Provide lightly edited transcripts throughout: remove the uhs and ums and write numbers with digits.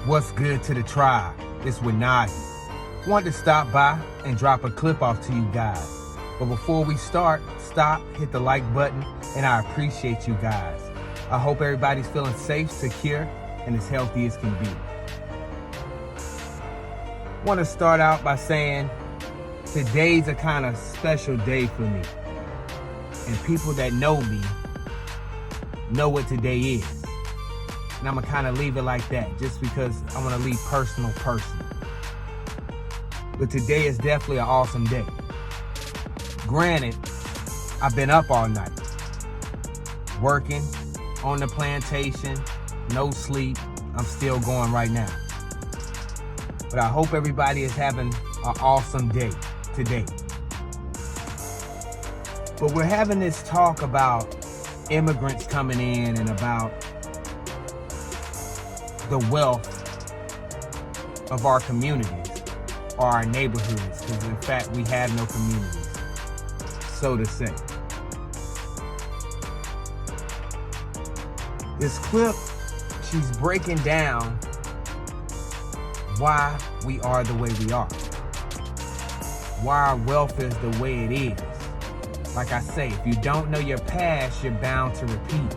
What's good to the tribe? It's Wanaghi. Wanted to stop by and drop a clip off to you guys. But before we start, stop, hit the like button, and I appreciate you guys. I hope everybody's feeling safe, secure, and as healthy as can be. Want to start out by saying today's a kind of special day for me. And people that know me know what today is. And I'm going to kind of leave it like that just because I want to leave personal. But today is definitely an awesome day. Granted, I've been up all night, working on the plantation, no sleep. I'm still going right now. But I hope everybody is having an awesome day today. But we're having this talk about immigrants coming in and about the wealth of our communities or our neighborhoods, because in fact we have no communities, so to say. This clip, she's breaking down why we are the way we are, why our wealth is the way it is. Like I say, if you don't know your past, you're bound to repeat.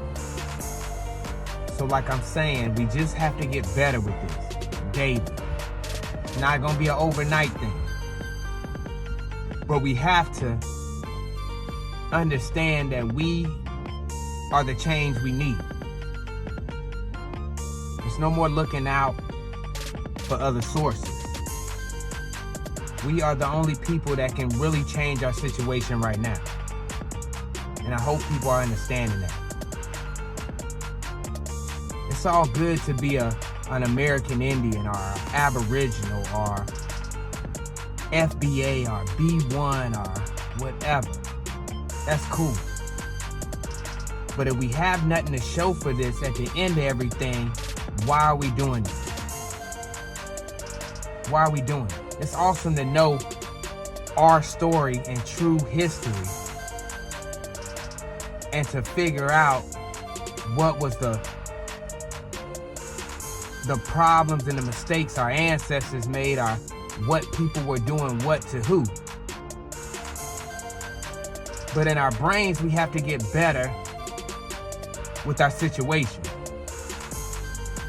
So like I'm saying, we just have to get better with this daily. It's not gonna be an overnight thing. But we have to understand that we are the change we need. There's no more looking out for other sources. We are the only people that can really change our situation right now. And I hope people are understanding that. It's all good to be an American Indian or Aboriginal or FBA or B1 or whatever. That's cool. But if we have nothing to show for this at the end of everything, why are we doing it? Why are we doing it? It's awesome to know our story and true history and to figure out what was the problems and the mistakes our ancestors made, or what people were doing what to who. But in our brains, we have to get better with our situation,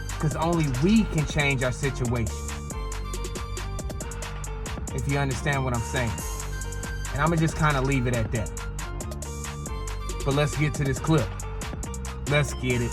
because only we can change our situation, if you understand what I'm saying. And I'm gonna just kind of leave it at that. But let's get to this clip. Let's get it.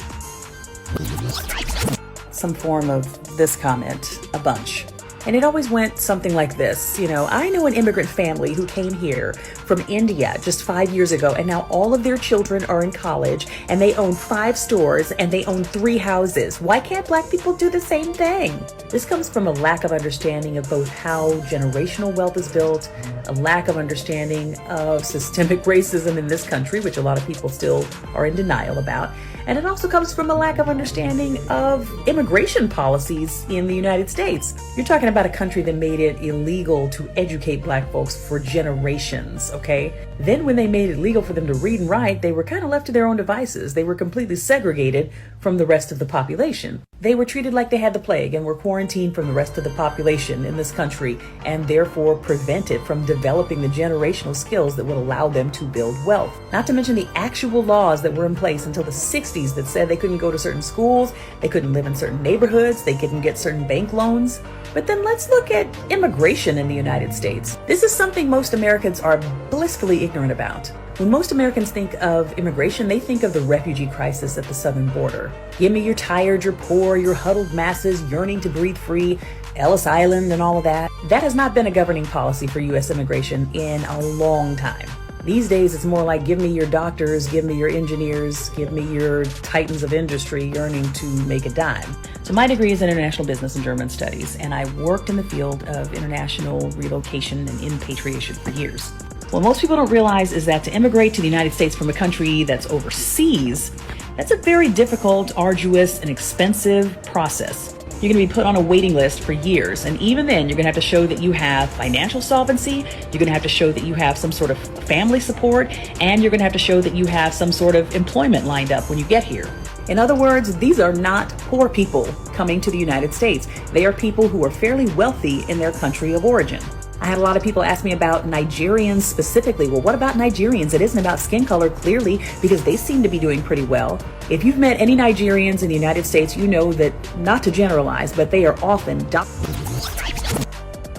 Some form of this comment, a bunch. And it always went something like this. You know, I know an immigrant family who came here from India just 5 years ago, and now all of their children are in college, and they own 5 stores, and they own 3 houses. Why can't Black people do the same thing? This comes from a lack of understanding of both how generational wealth is built, a lack of understanding of systemic racism in this country, which a lot of people still are in denial about. And it also comes from a lack of understanding of immigration policies in the United States. You're talking about a country that made it illegal to educate Black folks for generations, okay? Then when they made it legal for them to read and write, they were kind of left to their own devices. They were completely segregated from the rest of the population. They were treated like they had the plague and were quarantined from the rest of the population in this country, and therefore prevented from developing the generational skills that would allow them to build wealth. Not to mention the actual laws that were in place until the 60s that said they couldn't go to certain schools, they couldn't live in certain neighborhoods, they couldn't get certain bank loans. But then let's look at immigration in the United States. This is something most Americans are blissfully ignorant about. When most Americans think of immigration, they think of the refugee crisis at the southern border. Give me your tired, your poor, your huddled masses yearning to breathe free, Ellis Island and all of that. That has not been a governing policy for U.S. immigration in a long time. These days, it's more like, give me your doctors, give me your engineers, give me your titans of industry yearning to make a dime. So my degree is in international business and German studies, and I worked in the field of international relocation and repatriation for years. What most people don't realize is that to immigrate to the United States from a country that's overseas, that's a very difficult, arduous, and expensive process. you're going to be put on a waiting list for years. And even then, you're going to have to show that you have financial solvency. You're going to have to show that you have some sort of family support, and you're going to have to show that you have some sort of employment lined up when you get here. In other words, these are not poor people coming to the United States. They are people who are fairly wealthy in their country of origin. I had a lot of people ask me about Nigerians specifically. Well, what about Nigerians? It isn't about skin color, clearly, because they seem to be doing pretty well. If you've met any Nigerians in the United States, you know that, not to generalize, but they are often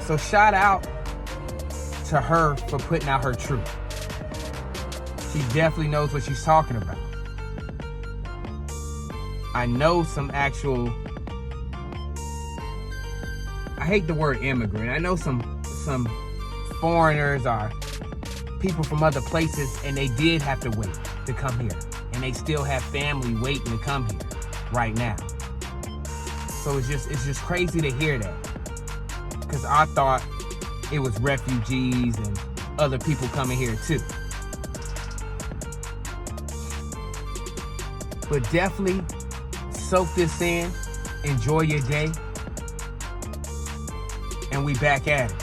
So shout out to her for putting out her truth. She definitely knows what she's talking about. I know some actual, I hate the word immigrant. I know some foreigners or people from other places, and they did have to wait to come here, and they still have family waiting to come here right now. So it's just crazy to hear that, because I thought it was refugees and other people coming here too. But definitely soak this in, enjoy your day, and we back at it.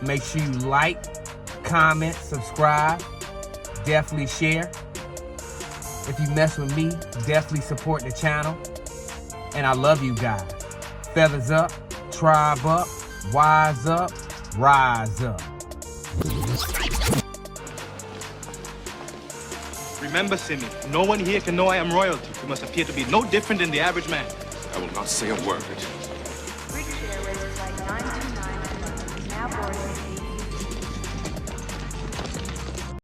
Make sure you like, comment, subscribe, definitely share. If you mess with me, definitely support the channel. And I love you guys. Feathers up, tribe up, wise up, rise up. Remember, Simi, no one here can know I am royalty. You must appear to be no different than the average man. I will not say a word.